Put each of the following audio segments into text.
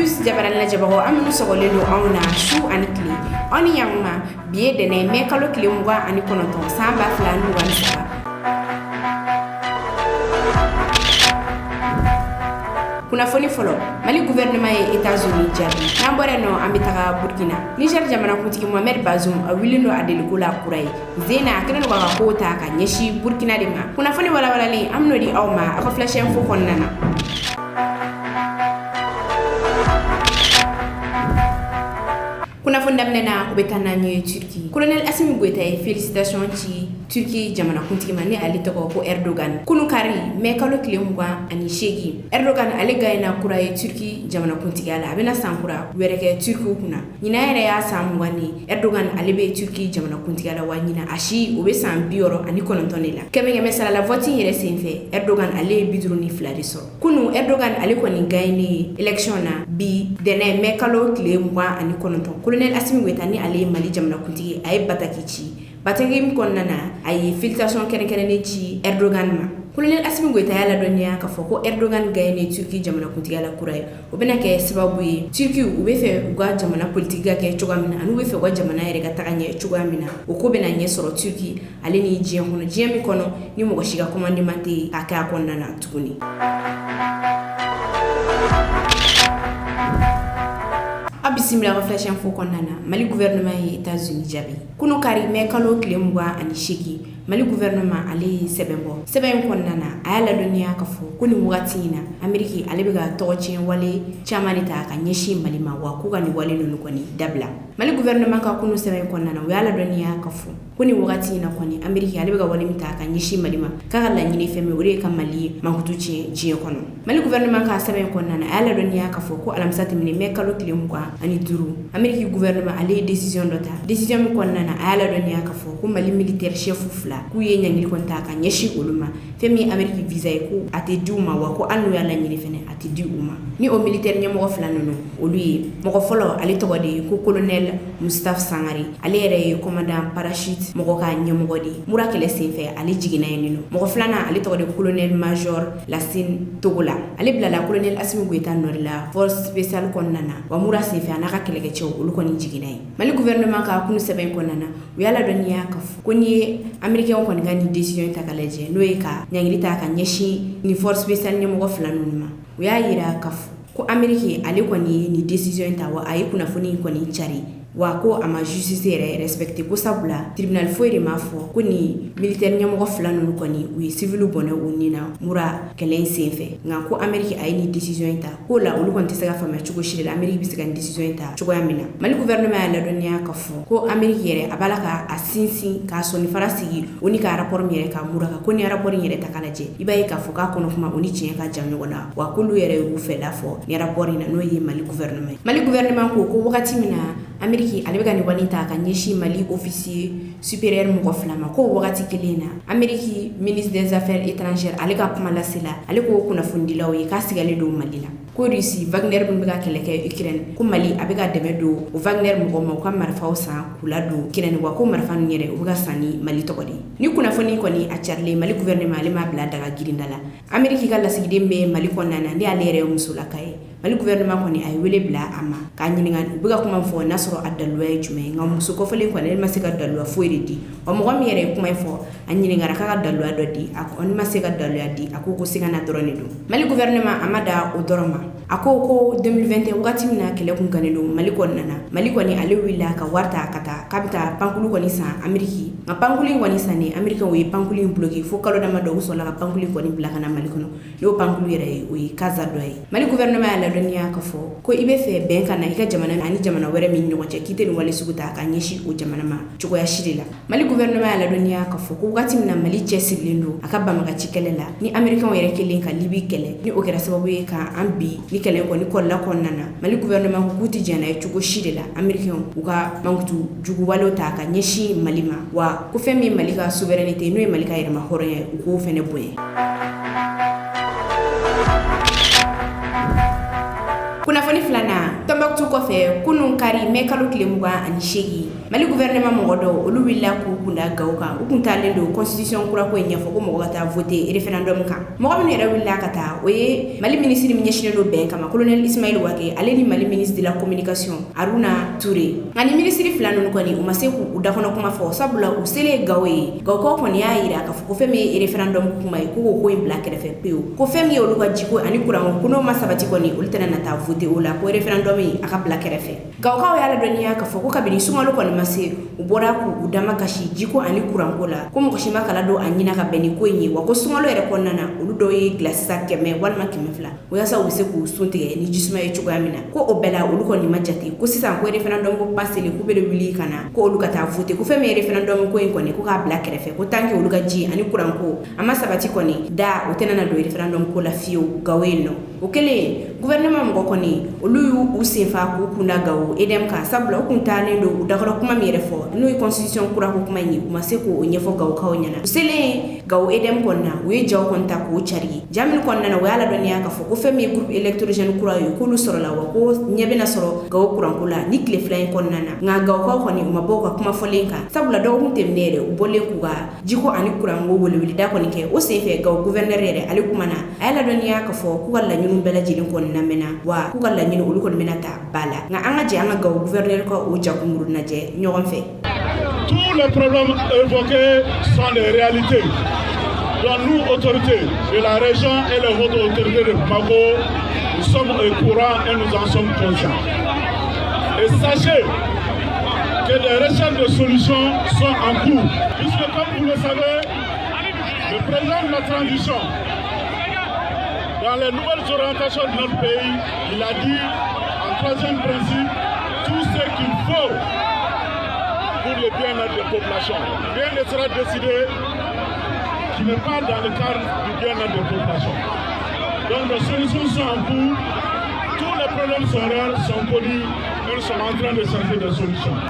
plus jabaral la jabaro amnu sogole lo awna shu anikli oni yamma biye dene me kalo kile mwa ani konoton samba flanu wansa kuna foni folo Mali gouvernement et États-Unis jabi nambore no ambitaka Burkina Niger jamana kuntiki Mohamed Bazoum awilino adeliko la kurai zena akena kwa kota ka nyeshi Burkina de ma kuna foni wala li amno di awma aka flash info konnana kuna fonda mnena ubetana nye Turki Colonel Assimi Goïta félicitations ci Turki jamana kuntiki mani ali toko ko Erdogan kunu kari me kalo kilemwa ani shegi Erdogan ale gaina kura ye Turki jamana kuntiki ala abena sankura wereke Turki kuna nyina yere ya samwani Erdogan ale be Turki jamana kuntiki ala wanyina ashi ube sam bioro ani konontonela kemenge mesala la voting yere senfe Erdogan ale biduru ni flariso kunu Erdogan ale ko ni gaini election na bi dene me kalo kilemwa ani kononton Colonel Assimi Goïta ni ale Mali jamana kuntiki ay batakici batagim konnana ay filtration kene ci Erdogan ma Colonel Assimi Goïta yala donia ka foko Erdogan gagne Turki jamana kuntigi ala kuray obena ke sababu yi Turki ube fe uga jamana politique ke chogamina anu be fe uga jamana yere ka taganya chogamina uko bena nye soro Turki ale ni jemi kono ni mo shiga commandement aka konnana tukuni Abisimila reflection info konnana Mali gouvernement et États-Unis jabi kuno kari me kalo kilemwa ani sheki Mali gouvernement ale seben konnana ayala dunia kafo kuni mugatina Ameriki alebega toche wale chamanita ka nyeshi malima wa kuga ni wale nunu koni dabla Mali gouvernement ka kunu seben konnana ayala dunia kafo kuni mugatina koni Ameriki alebega wale mitaka nyeshi malima kala nyini feme ure ka Mali makutuche jiye kono Mali gouvernement ka seben konnana ayala dunia kafo ko alamsati mini me kalo kilemwa ani duru Ameriki gouvernement ale décision mi konnana ayala dunia kafo ko Mali militaire chef fula kuye nyangili konta ka nyeshi uluma femi Ameriki visa ko ate duma wa ko anu yala nyini fene ate di uma ni o militaire nyamo fulano no oluyi moko folo ale to de ko colonel Mustafa Sangari ale yere commandant parachute moko ka nyamo di mura kele sefe ale jigina yenino moko fulana ale to de colonel major Lassine Togola ale blala colonel Assimi Goïta norila force spéciale konnana wa mura sefe anaka kele ke chew ulu koni jigina yi Mali gouvernement ka kunu seben konnana yala donia ka koni Americain ko ngani décision takaleje noeka nyangilita ka nyeshi ni force spéciale nyamo fulanuma uya yira kafu ko Amerique ale ko ni décision tawa ay kuna funi ko ni chari wa ko ama justice respecté ko sabula tribunal foire mafo ko ni militaire nyamo fulanu ko ni wi civil bonne unina mura kelen senfe nga ko Amerique ay ni décision ta ko la ulu kon tisaka fama chugo shire Amerique bisika décision ta chugo yamina Mali gouvernement la donia kafo ko Amerique yere abalaka asinsi ka soni farasigi oni ka rapport yere ka mura ka ko ni rapport yere takalaje ibaye ka foka kono kuma oni cien ka jamno gona wa kulu yere u fela fo ni rapport ina no yi Mali gouvernement ko wakati mina Ameriki alibega ni wanita ka nyeshi Mali officier supérieur mo flama ko wakati kelena Ameriki ministre des affaires étrangères alega kumala sila aliko kuna fundila o ka sigale do Malila ko Russie Wagner bega keleke Ukraine ko Mali abega demedo o Wagner mo ma ko marfa sa kula do Ukraine wa ko marfa nyere o ga sani Mali tokodi ni kuna foni ko ni a charle Mali gouvernement le ma bla daga girindala Ameriki kala sigide me Mali ko nana ndi alere musula kai Mali gouvernement ko ni ay wele bla ama ka nyininga buga kuma fo nasro adalwa jume ngam musuko fele ko ne masika dalwa fo iridi o mo gam yere kuma fo anyininga raka dalwa dodi ak on masika dalwa di akoko singa na drone do Mali gouvernement amada o doroma akoko 2021 wakati mina kele kun kanelo Mali ko nana Mali ko ni ale wila ka warta kata kabita pankulu ko ni sa Ameriki ma pankulu ko ni sa ne Amerika wi pankulu bloqué fo kalo dama do so la pankulu ko ni blaka na Mali ko no yo pankulu yere wi kaza doy Mali gouvernement la donia ka fo ko ibe fe ben kana ika jamana ani jamana were min nyogo che kite ni wale suguta ka nyeshi o jamana ma chugo ya shirila Mali gouvernement la donia ka fo ko wakati mina Mali che siglindo akaba maka chikelela ni American were kelen ka libi kele ni o kera sababu ka ambi ni kele ko ni kolla konnana Mali gouvernement ko kuti jana e chugo shirila American uka mangutu jugu walo ta ka nyeshi Malima wa ko femi Mali ka souveraineté no e Mali ka irma horoye ko fene boye kunnafoni filana Tombouctou kɔfɛ kunun kari mɛ kalo tile 28 Mali gouvernement mɔgɔ dɔw olu wulila k'u kunda gaw kan u kun taalen don constitution kura ko ɲɛfɔ ko mɔgɔ ka taa voter référendum kan mɔgɔ minnu yɛrɛ wulila ka taa o ye Mali ministre min ɲɛsinnen don bɛn kama colonel Ismail Wake ale ni Mali ministre de la communication Aruna Touré nka ni ministre fila ninnu kɔni u ma se k'u dakɔnɔ kuma fɔ sabula u selen gaw ye gawkaw kɔni y'a yira k'a fɔ ko fɛn min ye référendum kuma ye ko ko in bila kɛrɛfɛ pewu ko fɛn min ye olu ka jiko ani kuran ko n'o ma sabati kɔni olu tɛna na taa voter o la ko référendum in a ka bila kɛrɛfɛ gawkaw y'a ladɔnniya k'a fɔ ko kabini sunkalo kɔni ma se u bɔra k'u dama kasi jiko ani kuranko la ko mɔgɔ si ma kala don a ɲina ka bɛn ni ko in ye wa ko sunkalo yɛrɛ kɔnɔna na olu dɔw ye gilasi sa 100 walima 200 o yasa u bɛ se k'u sun tigɛ ni jisuma ye cogoya min na ko o bɛɛ la olu kɔni ma jate ko sisan ko référendum ko passeli k'u bɛ wuli ka na ko olu ka taa voter ko fɛn min ye référendum ko in kɔni ko k'a bila kɛrɛfɛ ko tant que olu ka ji ani kuranko a ma sabati kɔni da o tɛna na don référendum ko la fiyewu gawo yen nɔ o kɛlen gouvernement mɔgɔ kɔni olu y'u senfa k'u kunda gawo edem kan sabula u kun taalen don u dakɔrɔ kuma min yɛrɛ fɔ n'o ye constitution kura ko kuma in ye u ma se k'o ɲɛfɔ gawkaw ɲɛna u selen gawo edem kɔnɔna u ye jaw kɔni ta k'o cari ja min kɔnɔna na o y'a ladɔnniya k'a fɔ ko fɛn min ye groupe électrogène kura ye k'olu sɔrɔla wa ko ɲɛ bɛna sɔrɔ gawo kuranko la ni tile fila in kɔnɔna na nka gawkaw kɔni u ma bɔ u ka kuma fɔlen kan sabula dɔgɔkun tɛmɛnen yɛrɛ u bɔlen k'u ka jiko ani kuranko weleweleda kɔni kɛ o senfɛ gawo gouverneur yɛrɛ ale kumana a y'a ladɔnniya k'a fɔ k'u ka laɲiniw bɛɛ lajɛlen kɔni lamɛnna wa k'u ka laɲini olu kɔni bɛna ta ba la nka an ka jɛ an ka gawo gouverneur ka o jakunguru lajɛ ɲɔgɔn fɛ. Tous les problèmes évoqués sont des réalités. Donc nous, autorités de la région et les autres autorités de Bamako, nous sommes au courant et nous en sommes conscients. Et sachez que des recherches de solutions sont en cours. Puisque comme vous le savez, le président de la transition, dans les nouvelles orientations de notre pays, il a dit en troisième principe, tout ce qu'il faut pour le bien-être des populations. Rien ne sera décidé qui n'est pas dans le cadre du bien-être des populations. Donc les solutions sont en cours, tous les problèmes sont réels, sont connus, et nous sommes en train de chercher des solutions.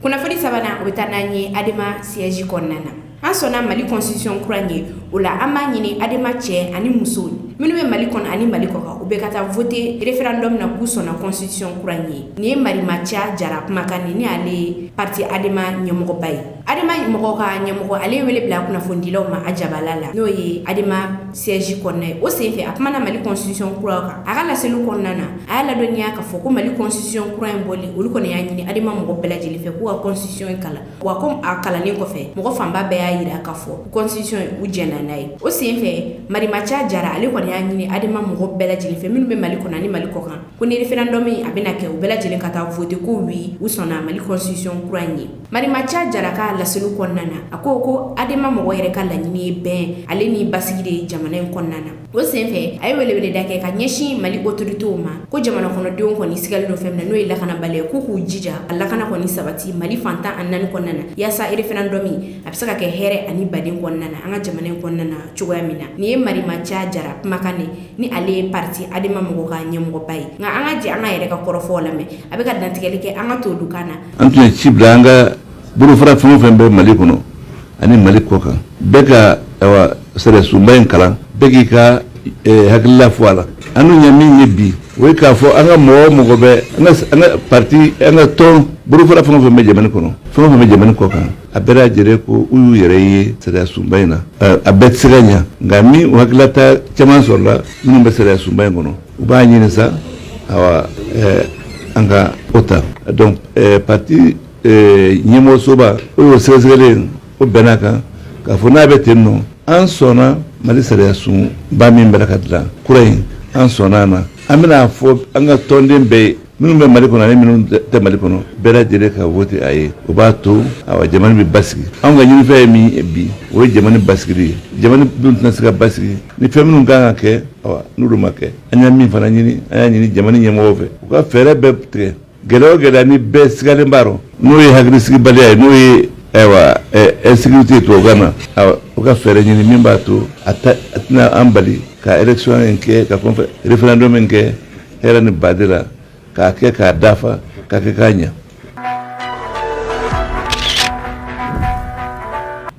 Kunnafoni sabana o bɛ taa n'an ye Adema siège kɔnɔna na an sɔnna Mali constitution kura ye o la an b'a ɲini Adema cɛ ani muso minnu bɛ Mali kɔnɔ ani Mali kɔ kan u bɛ ka taa voter référendum na k'u sɔnna constitution kura ye nin ye Marimacha Jara kumakan ni ale parti Adema ɲɛmɔgɔba ye Adema mɔgɔ ka ɲɛmɔgɔ ale wele bila kunnafonidilaw ma a jabala la n'o ye Adema siège kɔnɔna ye o senfɛ a kumana Mali constitution kura kan a ka laseliw kɔnɔna na a y'a ladɔnniya k'a fɔ ko Mali constitution kura in bɔli olu kɔni y'a ɲini Adema mɔgɔ bɛɛ lajɛlen fɛ k'u ka constitution in kalan wa comme a kalannen kɔfɛ mɔgɔ fanba bɛɛ y'a yira k'a fɔ constitution u jɛnna n'a ye o senfɛ Marimacha Jara ale kɔni y'a ɲini Adema mɔgɔ bɛɛ lajɛlen fɛ minnu bɛ Mali kɔnɔ ani Mali kɔ kan ko ni référendum in a bɛna kɛ u bɛɛ lajɛlen ka taa voter ko oui u sɔnna Mali constitution kura in ye Marimacha Jara ka laseliw kɔnɔna na a ko Adema mɔgɔ yɛrɛ ka laɲini ye bɛn ale ni basigi de jamana in kɔnɔna na o senfɛ a ye weleweleda kɛ ka ɲɛsin Mali autorités ma ko jamana kɔnɔdenw kɔni sigalen don fɛn min na n'o ye lakanabaliya k'u k'u jija a lakana kɔni sabati Mali fantan a 4 kɔnɔna na yaasa référendum in a bɛ se ka kɛ hɛrɛ ani baden kɔnɔna na an ka jamana in kɔnɔna na cogoya min na nin ye Marimacha Jara kumakan ni ale ye parti Adema mɔgɔ ka ɲɛmɔgɔba ye nka an ka jɛ an ka yɛrɛ ka kɔrɔfɔw lamɛn a bɛ ka dantigɛli kɛ an ka t'olu kan na an tun ye ci bila an ka bolofara fɛn o fɛn bɛ Mali kɔnɔ ani Mali kɔ kan bɛɛ ka sɛrɛsunba in kalan bɛɛ k'i ka hakilila fɔ a la an dun ye min ye bi o ye k'a fɔ an ka mɔgɔ o mɔgɔ bɛ an ka parti an ka tɔn bolofara fɛn o fɛn bɛ jamana kɔnɔ fɛn o fɛn bɛ jamana kɔ kan a bɛɛ lajɛlen ko u y'u yɛrɛ ye sɛrɛsunba in na a bɛɛ tɛ se ka ɲɛ nka min o hakililata caman sɔrɔla minnu bɛ sɛrɛsunba in kɔnɔ u b'a ɲini sa awa an ka o ta donc parti ɲɛmɔgɔsoba o y'o sɛgɛsɛgɛlen o bɛnna kan k'a fɔ n'a bɛ ten nɔ an sɔnna Mali sariyasunba min bɛra ka dilan kura in an sɔnna a na an bɛna fɔ an ka tɔnden bɛɛ ye minnu bɛ Mali kɔnɔ ani minnu tɛ Mali kɔnɔ bɛɛ lajɛlen ka vote a ye o b'a to awa jamana bɛ basigi anw ka ɲinifɛn ye min ye bi o ye jamana basigili ye jamana dun tɛna se ka basigi ni fɛn minnu kan ka kɛ awa n'olu ma kɛ an y'a min fana ɲini an y'a ɲini jamana ɲɛmɔgɔw fɛ u ka fɛɛrɛ bɛɛ tigɛ gɛlɛya o gɛlɛya ni bɛɛ sigalen b'a rɔ n'o ye hakilisigibaliya ye n'o ye insécurité tubabukan na u ka fɛɛrɛ ɲini min b'a to a tɛna an bali ka élection in kɛ ka référendum in kɛ hɛrɛ ni baden la k'a kɛ k'a dafa k'a kɛ k'a ɲɛ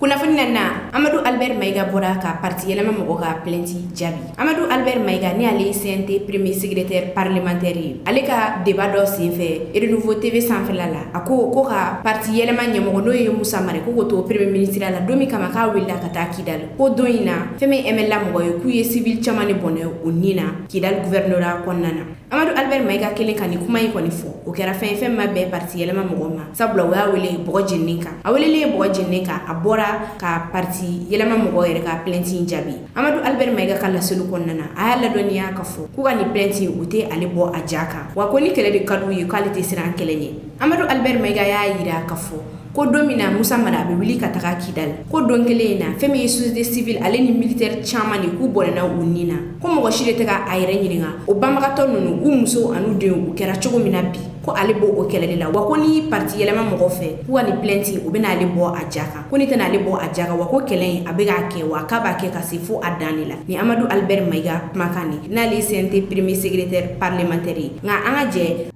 kunnafoni nana Amadou Albert Maïga bora ka parti yelema mogo ka plainte jabi. Amadou Albert Maïga ni ale CNT premier secrétaire parlementaire ale ka débat do senfɛ Renouveau TV sanfɛla la ako ko ka parti yelema ɲɛmɔgɔ no ye Musa Mare ko to premier ministre la domi kama ka willa ka taa Kidal ko don ina fɛmɛ ML mɔgɔ ye ku ye civil caman ne bɔnɛ o nina Kidal gouverneur kɔnɔna. Amadou Albert Maïga kelen ka ni kuma yi kɔni fɔ o kɛra fɛn ma bɛɛ parti yelema mɔgɔ ma sabula o y'a wele bɔgɔ jennin kan a welele bɔgɔ jennin kan a bɔra ka parti yelema mɔgɔ yɛrɛ ka plainte jaabi. Amadou Albert Maïga ka laselu kɔnɔna a y'a ladɔnniya ka fɔ ko ka ni plainte o tɛ ale bɔ a ja kan wa ko ni kɛlɛ de ka d'u ye k'ale tɛ siran kɛlɛ ɲɛ. Amadou Albert Maïga y'a yira ka fɔ ko don min na Musa Mara a bɛ wuli ka taga Kidal ko don kelen in na fɛn min ye société civile ale ni militaire caman de k'u bɔnɛna u ni na ko mɔgɔ si de tɛ ka a yɛrɛ ɲininka o banbagatɔ ninnu u muso an'u denw u kɛra cogo min na bi ko ale b'o o kɛlɛli la wa ko ni parti yɛlɛma mɔgɔ fɛ k'u ka ni plainte u bɛna ale bɔ a ja kan ko ni tɛna ale bɔ a ja kan wa ko kɛlɛ in a bɛ k'a kɛ wa k'a b'a kɛ ka se fo a dan de la ni Amadou Albert Maïga kumakan ni n'ale CNT premier secrétaire parlementaire ye nka an ka jɛ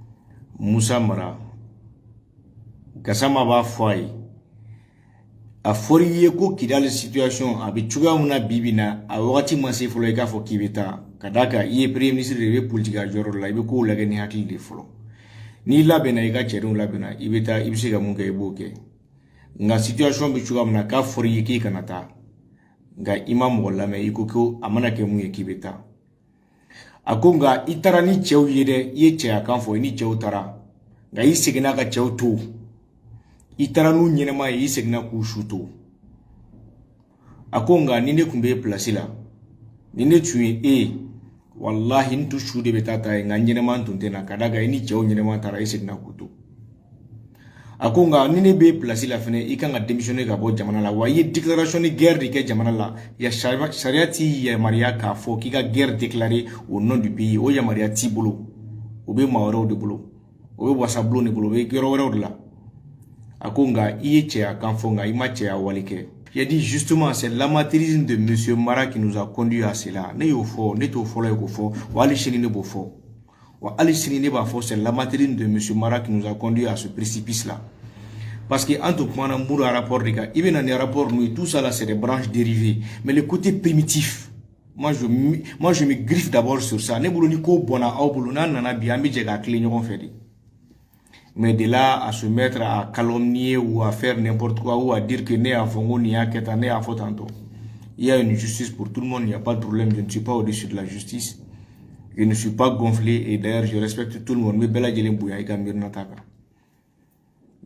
Musa Mara Gassama b'a fɔ a ye a fɔra i ye ko Kidal situation a bɛ cogoya min na bi bi in na a wagati ma se fɔlɔ i k'a fɔ k'i bɛ taa ka d'a kan i ye premier ministre de ye i bɛ politique a jɔyɔrɔ la i bɛ kow lajɛ ni hakili de fɔlɔ n'i labɛnna i ka cɛdenw labɛnna i bɛ taa i bɛ se ka mun kɛ i b'o kɛ nka situation bɛ cogoya min na k'a fɔra i ye k'i kana taa nka i ma mɔgɔ lamɛn i ko a mana kɛ mun ye k'i bɛ taa a ko nka i taara ni cɛw ye dɛ i ye cɛya kan fɔ i ni cɛw taara nka i seginna ka cɛw to i taara n'u ɲɛnama ye i seginna k'u su to a ko nka ni ne tun bɛ place la ni ne tun ye wallahi n tu su de bɛ taa ye nka ɲɛnama tun tɛ na ka da kan i ni cɛw ɲɛnama taara i seginna k'u to a ko nka ni ne bɛ place la fɛnɛ i kan ka démissionner ka bɔ jamana la wa i ye déclaration de guerre de kɛ jamana la ya sariya t'i yamaruya k'a fɔ k'i ka guerre déclarer au nom du pays o yamaruya t'i bolo o bɛ maa wɛrɛw de bolo o bɛ wasabulon de bolo o bɛ yɔrɔ wɛrɛw de la a ko nka i ye cɛya kan fɔ nka i ma cɛya wale kɛ. Il a dit justement c'est l'amateurisme de monsieur Mara qui nous a conduit à cela ne y'o fɔ ne t'o fɔlɔ ye k'o fɔ wa hali sini ne b'o fɔ wa hali sini ne b'a fɔ c'est l'amateurisme de monsieur Mara qui nous a conduit à ce précipice là parce que en tout cas mun rapport de cas i bɛ na ni rapport nous tout ça là c'est des branches dérivées mais le côté primitif moi je me griffe d'abord sur ça ne bolo ni ko bɔnna aw bolo n'a nana bi an bɛ jɛ k'a tilen ɲɔgɔn fɛ de. Mais de là à se mettre à calomnier ou à faire n'importe quoi ou à dire que né à Fongo ni à Keta né à Fotanto. Il y a une justice pour tout le monde, il n'y a pas de problème, je ne suis pas au-dessus de la justice. Je ne suis pas gonflé et d'ailleurs je respecte tout le monde. Mais Bella Djelem Bouya Ika Mirnataka.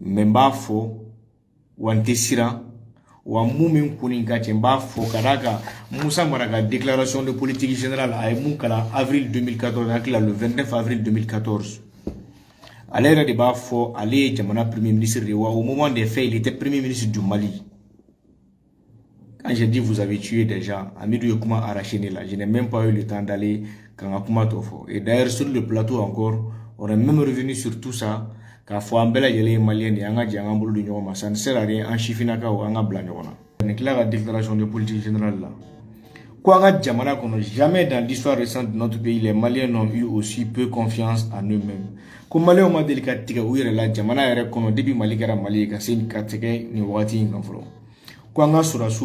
Mais Mbafo, ou Antesira, ou à Moumin Kouninka, Mbafo, Karaka, Moussa Maraga, déclaration de politique générale à Moukala, avril 2014, le 29 avril 2014. À l'ère de Bafo, allez, Jamana premier ministre de Wa, au moment des faits, il était premier ministre du Mali. Quand j'ai dit vous avez tué des gens, Amidou Yekuma arraché là, je n'ai même pas eu le temps d'aller quand Akuma Tofo. Et d'ailleurs, sur le plateau encore, on est même revenu sur tout ça, car faut embella les Maliens et Anga Djangambolo du Nyoma, ça ne sert à rien en Chifinaka ou Anga Blanyona. C'est la déclaration de politique générale là. Quoi Djamana qu'on n'a jamais dans l'histoire récente de notre pays, les Maliens n'ont eu aussi peu confiance en eux-mêmes. Comme Malais au Madélika Tiga ou la Djamana est reconnu depuis Malikara Malika, c'est une catégorie ni Wati Nganfro. Kwanga Surasu,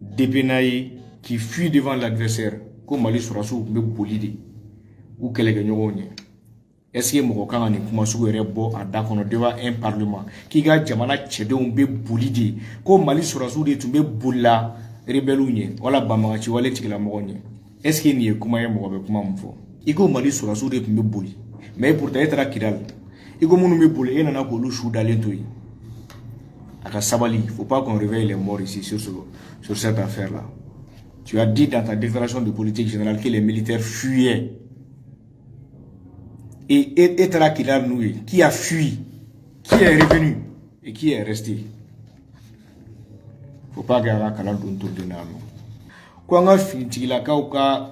Depenaï, qui fuit devant l'adversaire, comme Mali Surasu, me bolide, ou qu'elle est gagnée. Est-ce que Mokokan ni Kumasu est beau à Dakono devant un parlement, qui gagne Djamana Tchedon be bolide, comme Mali Surasu de Tumbe Boula, rebelunye, wala Bamachi, wala Tigla Moronye. Est-ce qu'il n'y a Kumaye Mokobe Kumamfo? Iko Mali Surasu de Tumbe Bouli. Mais pour être à Kidal, il faut que nous nous chou d'alentouille. À Sabali, il ne faut pas qu'on réveille les morts ici sur cette affaire-là. Tu as dit dans ta déclaration de politique générale que les militaires fuyaient. Et être à Kidal, nous, qui a fui, qui est revenu et qui est resté. Il ne faut pas garder à Kalal d'un tour de Nano. Quand on a fini, il a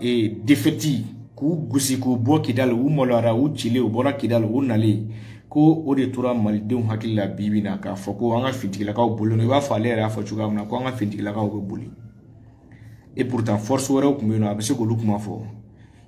été défaiti. Ku gusi ku bo Kidal u molara u chile u bora Kidal u nale ko o de tora malidenw hakili la bibi na ka fɔ ko an ka fintigilakaw bolo i b'a fɔ ale yɛrɛ y'a fɔ cogoya min na ko an ka fintigilakaw bɛ boli et pourtant force wɛrɛw tun bɛ yen nɔ a bɛ se k'olu kuma fɔ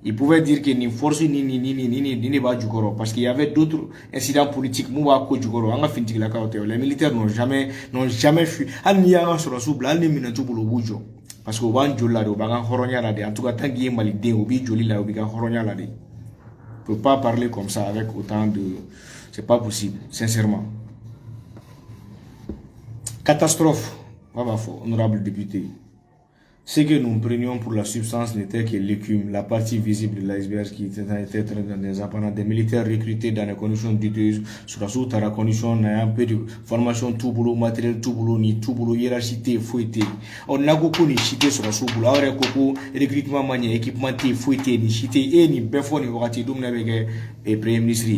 Il pouvait dire que ni force ni ba jukoro parce qu'il y avait d'autres incidents politiques mouba ko jukoro anga finti la kaote les militaires n'ont jamais fui al ni anga sur soubla al ni minatu bulu bujo parce que ban jolla do banga horonya la de en tout cas tant qu'il mali de obi joli la obi ga horonya la de peut pas parler comme ça avec autant de c'est pas possible sincèrement catastrophe honorable député. Ce que nous prenions pour la substance n'était que l'écume, la partie visible de l'iceberg qui était dans des apparences des militaires recrutés dans des conditions douteuses, sur la soute à la condition d'un peu de formation tout boulot, matériel tout boulot, ni tout boulot, hiérarchité, fouetté. On n'a qu'au ni chité sur la soute boulot, on a qu'au recrutement manié, équipement fouetté, ni chité, et ni béfon, ni vorati, d'où n'avait que premier ministre.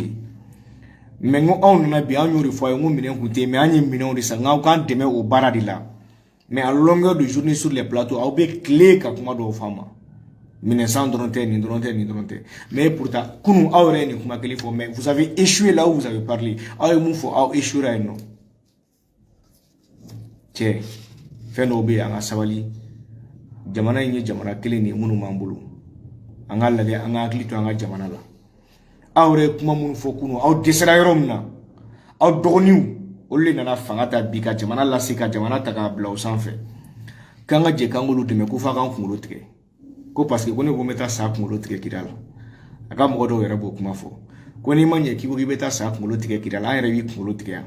Mais nous, on a bien eu des fois, on a écouté, mais on a mis de sang, on a demain au baradilla. Mais à longueur de journée sur les plateaux, on a clé qu'à comment de femmes. Mais pourtant, mais vous avez échoué là où vous avez parlé. Échoué là, non. Tiens, fais nos bé à Savali. Jamana y jamana clé ni munu mambulu. Angala de angaklito anga jamana la. Aure kuma munu fokuno, au desera yoromna, au doniu. Ole nana fangata bika jamana la sika jamana taka bla sanfɛ kanga je kangolu dɛmɛ ko fa kan kunkolo tigɛ ko parce que ko ne ko meta sa kunkolo tigɛ kida la aka mɔgɔ dɔw yɛrɛ b'o kuma fɔ ko ni ma ɲɛ k'i ko k'i bɛ taa sa kunkolo tigɛ kida la an yɛrɛ b'i kunkolo tigɛ yan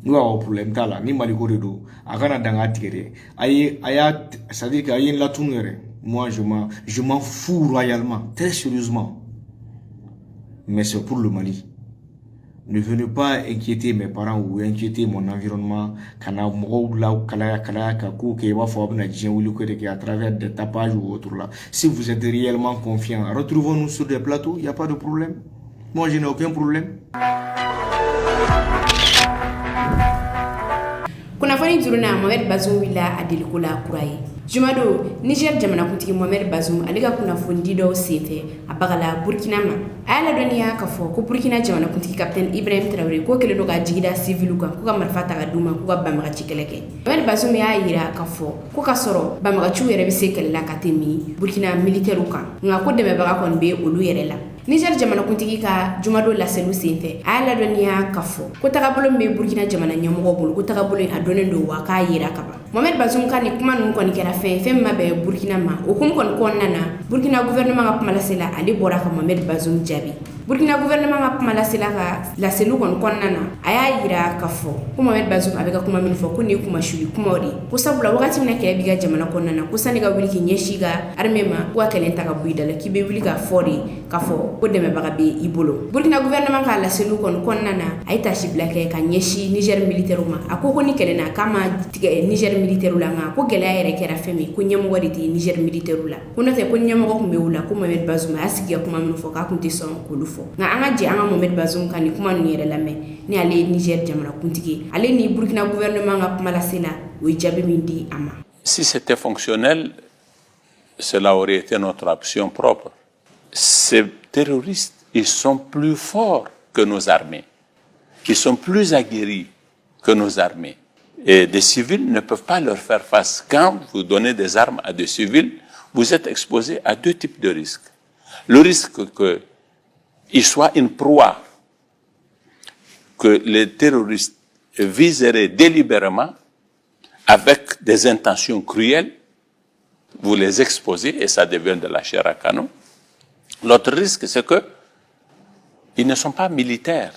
n'o awɔ problème t'a la ni maliko de don a kana dan k'a tigɛ dɛ a y'a c'est à dire que a ye n latunu yɛrɛ moi je m'en fous royalement très sérieusement mais c'est pour le Mali. Ne venez pas inquiéter mes parents ou inquiéter mon environnement. Kana mouroula kalaya kakou ke wa fo abna djenwulu que à travers des tapages ou autre là. Si vous êtes réellement confiant, retrouvons-nous sur des plateaux, il n'y a pas de problème. Moi je n'ai aucun problème. Kunnafoni duruna Mohamed Bazoum wila adelikula kuraye. Jumado Niger jamana kuntigi Mohamed Bazoum aliga kunnafoni dido sete abagala Burkina ma. Ayala doniya kafo ko Burkina jamana kuntigi Captain Ibrahim Traoré ko kele doga jigida civilu kan ko ka marfa ta duma ko ka bamaga cikeleke. Mohamed Bazoum ya yira kafo ko ka soro bamaga chu yere be sekele la katemi Burkina militaire kan nga ko deme baga kon be olu yere la. Niger jamana kuntigi ka jumado la selu sente ayala doniya kafo ko tagabolo me Burkina jamana nyamogo bolo ko tagabolo a donen do wa ka yira kaba Mohamed Bazoum kan ni kuma nun kon kera fem mabe Burkina ma o kum kon konnana Burkina gouvernement ka kuma la sela ali bora ka Mohamed Bazoum jabi Burkina gouvernement ka kuma la sela ka la selu kon konnana aya yira kafo ko Mohamed Bazoum abeka kuma min fo ko ni kuma shuli kuma odi ko sabula wakati mina kera biga jamana konnana ko saniga wili ki nyeshiga armema ko akelen taka buidala ki be wili ka fori kafo ko deme baga be ibolo Burkina gouvernement ka la selu kon konnana ay tashi blake ka nyeshi Niger militaire ma akoko ni kelena kama Niger militaire la nga ko gela yere kera femi ko nyamo wadi ti Niger militaire la ko note ko nyamo ko mewula ko Mohamed Bazoum asigi ko mamno fo ka kunti son ko lufo nga anga je anga Mohamed Bazoum kan ni kuma no yere la me ni ale Niger jamana kuntigi ale ni Burkina gouvernement nga kuma la sela o jabi mindi ama. Si c'était fonctionnel, cela aurait été notre option propre. Ces terroristes, ils sont plus forts que nos armées. Ils sont plus aguerris que nos armées. Et des civils ne peuvent pas leur faire face. Quand vous donnez des armes à des civils, vous êtes exposé à deux types de risques. Le risque qu'ils soient une proie, que les terroristes viseraient délibérément avec des intentions cruelles, vous les exposez et ça devient de la chair à canon. L'autre risque, c'est qu'ils ne sont pas militaires.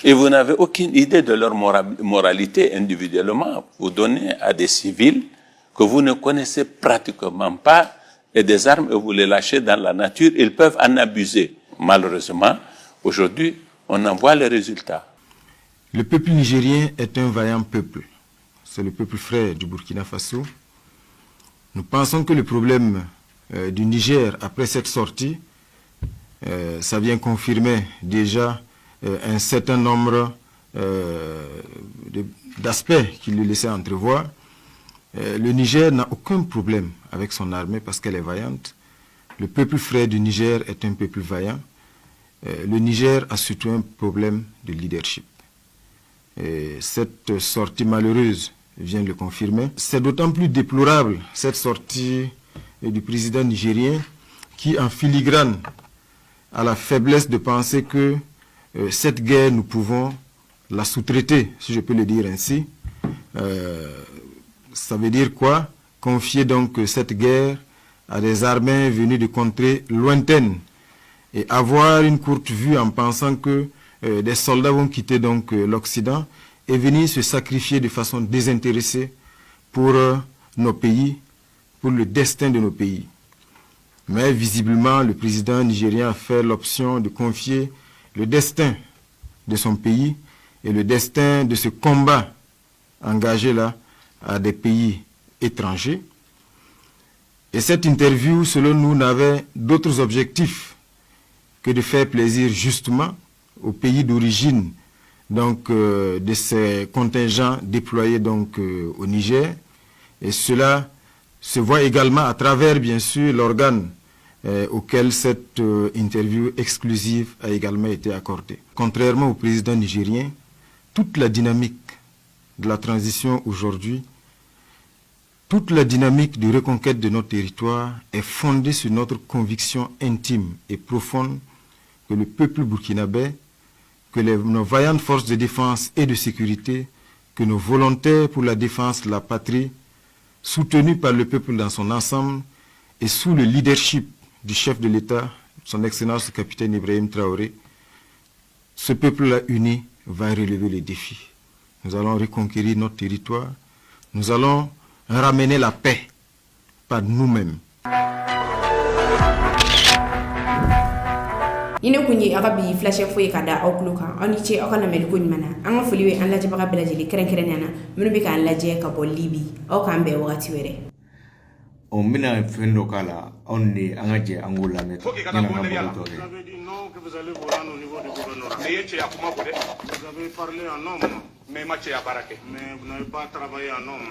Et vous n'avez aucune idée de leur moralité individuellement. Vous donnez à des civils que vous ne connaissez pratiquement pas et des armes et vous les lâchez dans la nature, ils peuvent en abuser. Malheureusement, aujourd'hui, on en voit les résultats. Le peuple nigérien est un vaillant peuple. C'est le peuple frère du Burkina Faso. Nous pensons que le problème du Niger après cette sortie, ça vient confirmer déjà un certain nombre d'aspects qui lui laissaient entrevoir. Le Niger n'a aucun problème avec son armée parce qu'elle est vaillante. Le peuple frère du Niger est un peuple vaillant. Le Niger a surtout un problème de leadership. Et cette sortie malheureuse vient le confirmer. C'est d'autant plus déplorable, cette sortie du président nigérien, qui en filigrane à la faiblesse de penser que cette guerre, nous pouvons la sous-traiter, si je peux le dire ainsi. Ça veut dire quoi? Confier donc cette guerre à des armées venues de contrées lointaines et avoir une courte vue en pensant que des soldats vont quitter donc l'Occident et venir se sacrifier de façon désintéressée pour nos pays, pour le destin de nos pays. Mais visiblement, le président nigérien a fait l'option de confier le destin de son pays et le destin de ce combat engagé là à des pays étrangers. Et cette interview, selon nous, n'avait d'autres objectifs que de faire plaisir justement aux pays d'origine donc de ces contingents déployés donc au Niger. Et cela se voit également à travers, bien sûr, l'organe auquel cette interview exclusive a également été accordée. Contrairement au président nigérien, toute la dynamique de la transition aujourd'hui, toute la dynamique de reconquête de notre territoire est fondée sur notre conviction intime et profonde que le peuple burkinabé, que nos vaillantes forces de défense et de sécurité, que nos volontaires pour la défense de la patrie, soutenus par le peuple dans son ensemble et sous le leadership du chef de l'État, son Excellence le capitaine Ibrahim Traoré, ce peuple-là uni va relever les défis. Nous allons reconquérir notre territoire, nous allons ramener la paix par nous-mêmes. ine kunyi agabi flash foye kada okluka oni che okana mel kun mana anga fuliwe an laje baga belajeli kren yana minu be kan laje ka bo libi o kan be wakati were on mina fendo kala on ni angaje angola met vous avez dit non que vous allez vous rendre au niveau du gouvernement. Vous avez parlé en homme, mais vous n'avez pas travaillé en homme.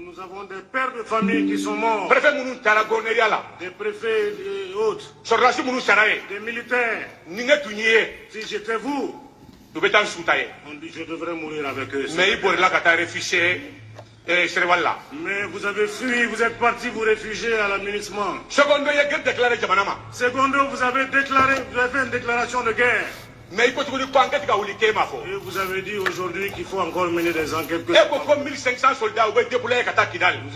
Nous avons des pères de famille qui sont morts, des préfets et autres, des militaires. Si j'étais vous, on dit je devrais mourir avec eux. Mais vous avez fui, vous êtes parti vous réfugier à l'aménagement. Secondo, vous avez fait une déclaration de guerre. Et vous avez dit aujourd'hui qu'il faut encore mener des enquêtes. Vous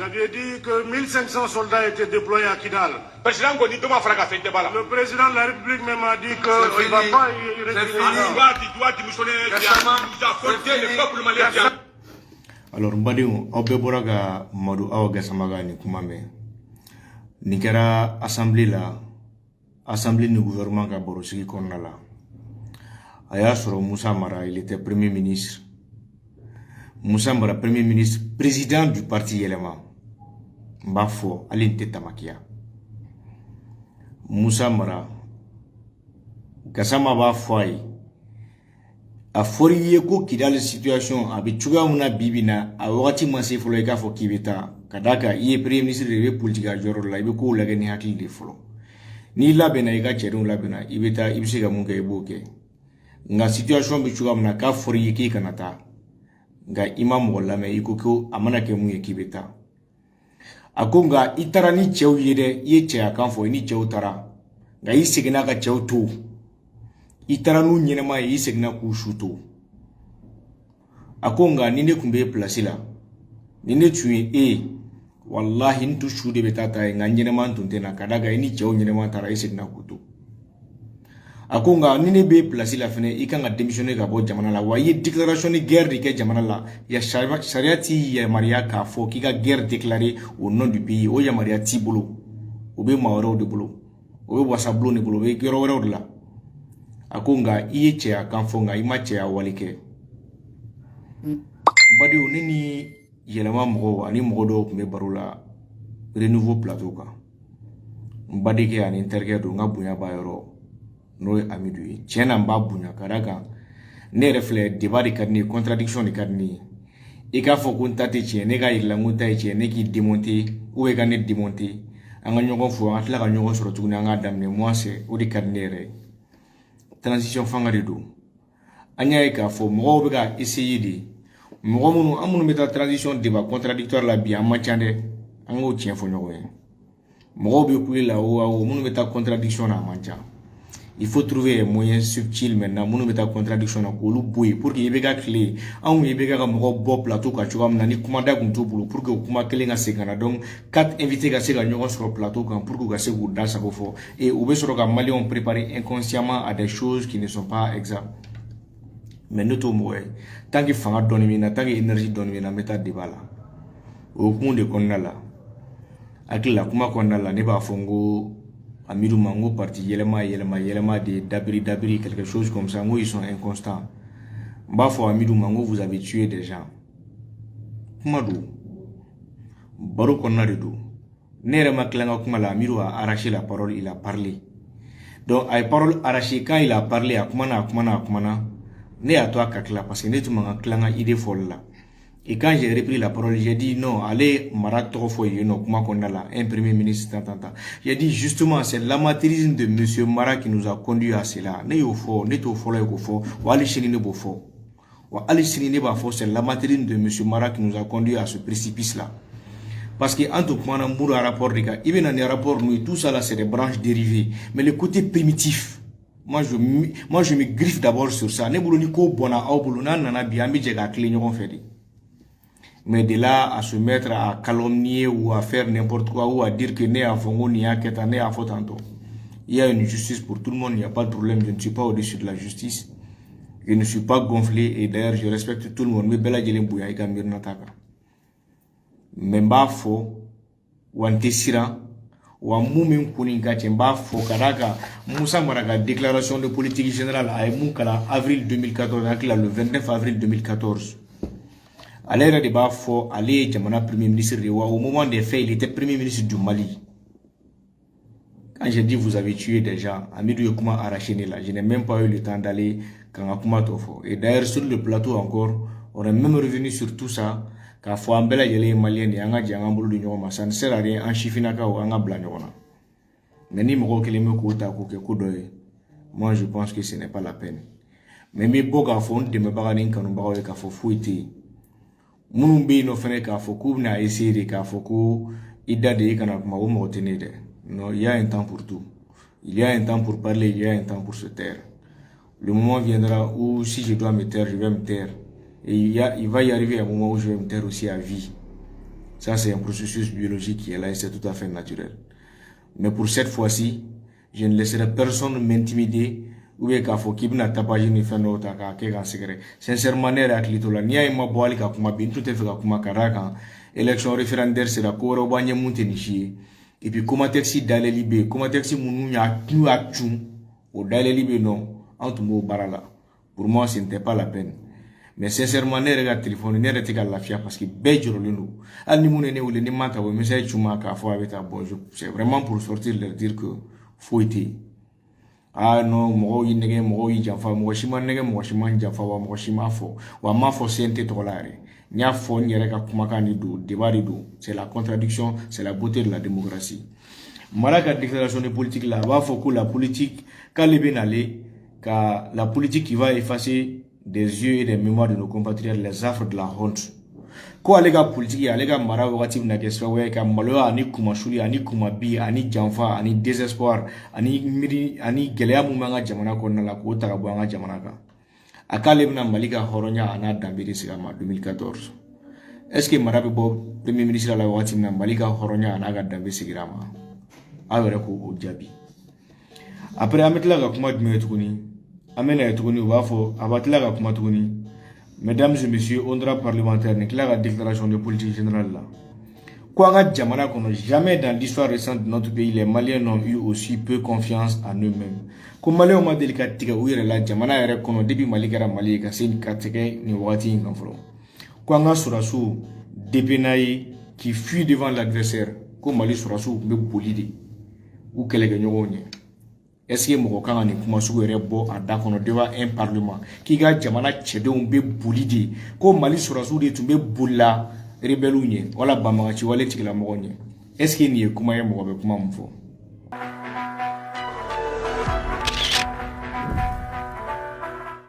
aviez dit que 1500 soldats étaient déployés à Kidal. Le président de la République même a dit qu'il ne va pas y rester. Alors mbadiou obe boraga madu awaga samaga ni kumame ni kera assemblée ni gouvernement ka borosigi konnala aya soro Moussa Mara, il était premier ministre. Moussa Mara, premier ministre, président du parti Yelema. Mbafo alinte tamakia. Moussa Mara gasama ba foi a foriye ko Kidal situation abi chuga muna bibina a wakati manse folo ka fo kibeta kadaka iye premier ministre de politique joro la ibe ko laga ni hakili de folo ni labena iga cheru labena ibeta ibisiga munga eboke nga situation bi chuga muna ka foriye ki kanata nga imam wala me iko ko amana ke mu kibeta akonga itarani chew yede ye che akan fo ni chew tara nga isigina ka chew tu itaranu nyinema yisigna ku shuto akonga ninde kumbe place la ninde tuye wallahi ntu shude betata nga nyinema ntuntena kadaga ini chew nyinema tara yisigna kutu akonga ninde be place la fene ikanga démissionner ka bo jamana la wa ye déclaration de guerre de ke jamana la ya shariati ya maria ka fo ki ka guerre déclarée au nom du pays o ya maria tibulu o be mawro de bulu o be wasablu ne bulu be gero wero de la akonga iye che akanfonga imache ya walike badi oneni yelama mgo ani mgo do kumbe barula renouveau plateau ka badi ke ani intergue do ngabunya bayoro no amidu chena mbabunya karaka ne reflet débat de kadni contradiction de kadni e ka fo kuntate che ne ga illa nguta che ne ki démonter ou e ga ne démonter anga nyogo fo atla ga nyogo soro tuguna nga damne moi c'est o di kadnere transition fangare do anya ka fo mo be ga essayer di mo munu amunu meta transition débat contradictoire la bi amachande ango tien fo nyogo mɔgɔw bɛ kule la o minnu bɛ taa contradiction na a man ca. Il faut trouver un moyen subtil maintenant minnu bɛ taa contradiction na k'olu bɔ yen pour que IBK tile anw IBK ka mɔgɔw bɔ plateau kan cogoya min na ni kumada kun t'u bolo pour que o kuma kelen ka segin ka na donc 4 invités ka se ka ɲɔgɔn sɔrɔ plateau kan pour que u ka se k'u da sago fɔ et u bɛ sɔrɔ ka Maliens préparer inconsciemment à des choses qui ne sont pas exactes. Mais ne t'o mɔgɔ ye tant que fanga dɔɔni bɛ na tant que énergie dɔɔni bɛ na n bɛ taa débat la o hukumu de kɔnɔna la hakili la kuma kɔnɔna la ne b'a fɔ n ko Amidou Mango parti yɛlɛma de dabiri quelque chose comme ça ngo ils sont inconstants. M'a fɔ Amidou Mango vous avez tué des gens. Kuma do baro kɔnɔna de do ne yɛrɛ ma tilan ka kuma la Amidou a arraché la parole, il a parlé. Donc a parole arrachée quand il a parlé a kuma na ne y'a to a ka tila parce que ne tun man ka tilan ka idée fɔli la. Et quand j'ai repris la parole, j'ai dit non, allez, Marat Trofoye, non, comment qu'on a là, un premier ministre, j'ai dit justement, c'est l'amateurisme de monsieur Marat qui nous a conduit à cela. Ne yo fo, ne to fo la yo fo, ou allez chez ne bofo. Ou allez chez ne bofo, c'est l'amateurisme de monsieur Marat qui nous a conduit à ce précipice-là. Parce que, en tout cas, on a un rapport, il y a un rapport, nous, tout ça là, c'est des branches dérivées. Mais le côté primitif, moi, je me griffe d'abord sur ça. Ne bouloni ko bona, au boulona, nana, bien, mais j'ai gâté les fait. Mais de là à se mettre à calomnier ou à faire n'importe quoi ou à dire que né à Fongo ni à Keta né à Fotanto. Il y a une justice pour tout le monde, il n'y a pas de problème, je ne suis pas au-dessus de la justice. Je ne suis pas gonflé et d'ailleurs je respecte tout le monde. Mais bella jelen bouya ika mirna taka. Mais mba fo wante sira wa mumin kuninga mba fo karaka Moussa Maraka déclaration de politique générale à Moukala avril 2014 le 29 avril 2014. À l'ère de Bafo, allez, Jamana Premier ministre Rewa, au moment des faits, il était Premier ministre du Mali. Quand j'ai dit vous avez tué des gens, Amidou Yokuma arraché là, je n'ai même pas eu le temps d'aller quand Akuma Tofo. Et d'ailleurs, sur le plateau encore, on est même revenu sur tout ça, car faut embellir les Maliens et Anga Djangambolo du Nyoma, ça ne sert à rien en Chifinaka ou Anga Blanyona. Mais ni Moko Keleme Kouta Kouke Koudoye, moi je pense que ce n'est pas la peine. Mais mes beaux garçons de me baranin quand on barre avec Kafo fouetté. Moumbi no fene ka foku na essayer de ka foku ida de kana kuma o mo tenir. Non, il y a un temps pour tout. Il y a un temps pour parler, il y a un temps pour se taire. Le moment viendra où si je dois me taire, je vais me taire. Et il va y arriver un moment où je vais me taire aussi à vie. Ça c'est un processus biologique qui est là et c'est tout à fait naturel. Mais pour cette fois-ci, je ne laisserai personne m'intimider. Ou bien k'a fɔ k'i bɛna tapage ni fɛn dɔw ta k'a kɛ k'a sɛgɛrɛ sincèrement ne yɛrɛ hakili t'o la n'i y'a ye ma bɔ hali ka kuma bi n tun tɛ fɛ ka kuma ka d'a kan élection référendaire sera ko wɛrɛw b'an ɲɛ mun tɛ nin si ye et puis comatexte dayɛlɛli bɛ yen comatexte minnu y'a cun o dayɛlɛli bɛ yen nɔ an tun b'o baara la pour moi ce n'était pas la peine mais sincèrement ne yɛrɛ ka téléphone ne yɛrɛ tɛ ka lafiya parce que bɛɛ jɔrɔlen don hali ni mun ne wele ni ma ta o message cun ma k'a fɔ a bɛ taa bon c'est vraiment pour sortir leur dire que foyi tɛ yen. Ah non, mɔgɔw yi nɛgɛ mɔgɔw yi janfa mɔgɔ si ma nɛgɛ mɔgɔ si ma janfa wa mɔgɔ si ma fɔ wa ma fɔ CNT tɔgɔ la yɛrɛ n y'a fɔ n yɛrɛ ka kumakan de don débat de don c'est la contradiction c'est la beauté de la démocratie. Mara ka déclaration de politique là a b'a fɔ ko la politique k'ale bɛ nale ka la politique qui va effacer des yeux et des mémoires de nos compatriotes les affres de la honte. Ko ale ka politique ale ka mara wagati bɛna kɛ sababu ye ka maloya ani kumasuli ani kumabi ani janfa ani désespoir ani miiri ani gɛlɛya mun b'an ka jamana kɔnɔna la k'o ta ka bɔ an ka jamana kan a k'ale bɛna Mali ka hɔrɔnya a n'a danbe de segin a ma 2014 est-ce que mara bɛ bɔ premier ministre la wagati min na Mali ka hɔrɔnya a n'a ka danbe segira a ma aw yɛrɛ k'o jaabi après an bɛ tila ka kuma jumɛn tuguni an bɛ na ye tuguni u b'a fɔ a b'a tila ka kuma tuguni. Mesdames et messieurs, honorables parlementaires, n'est la déclaration de politique générale là. Quoi Jamana qu'on jamais dans l'histoire récente de notre pays, les Maliens n'ont eu aussi peu confiance en eux-mêmes. Comme Maliens ont délicat où il est là, Jamana est reconnu depuis Malikara Mali, c'est une catégorie ni wati inconfro. Quoi Surasu, dépenaï qui fuit devant l'adversaire, comme Mali Surasu, me bolide ou qu'elle est gagnée. Est-ce que mɔgɔ kan ka nin kuma sugu yɛrɛ bɔ a da kɔnɔ devant un parlement k'i ka jamana cɛdenw bɛ boli de ko Mali sɔrɔsiw de tun bɛ bolila rebelles ɲɛ wala banbagaci wale tigilamɔgɔw ɲɛ est-ce que nin ye kuma ye mɔgɔ bɛ kuma mun fɔ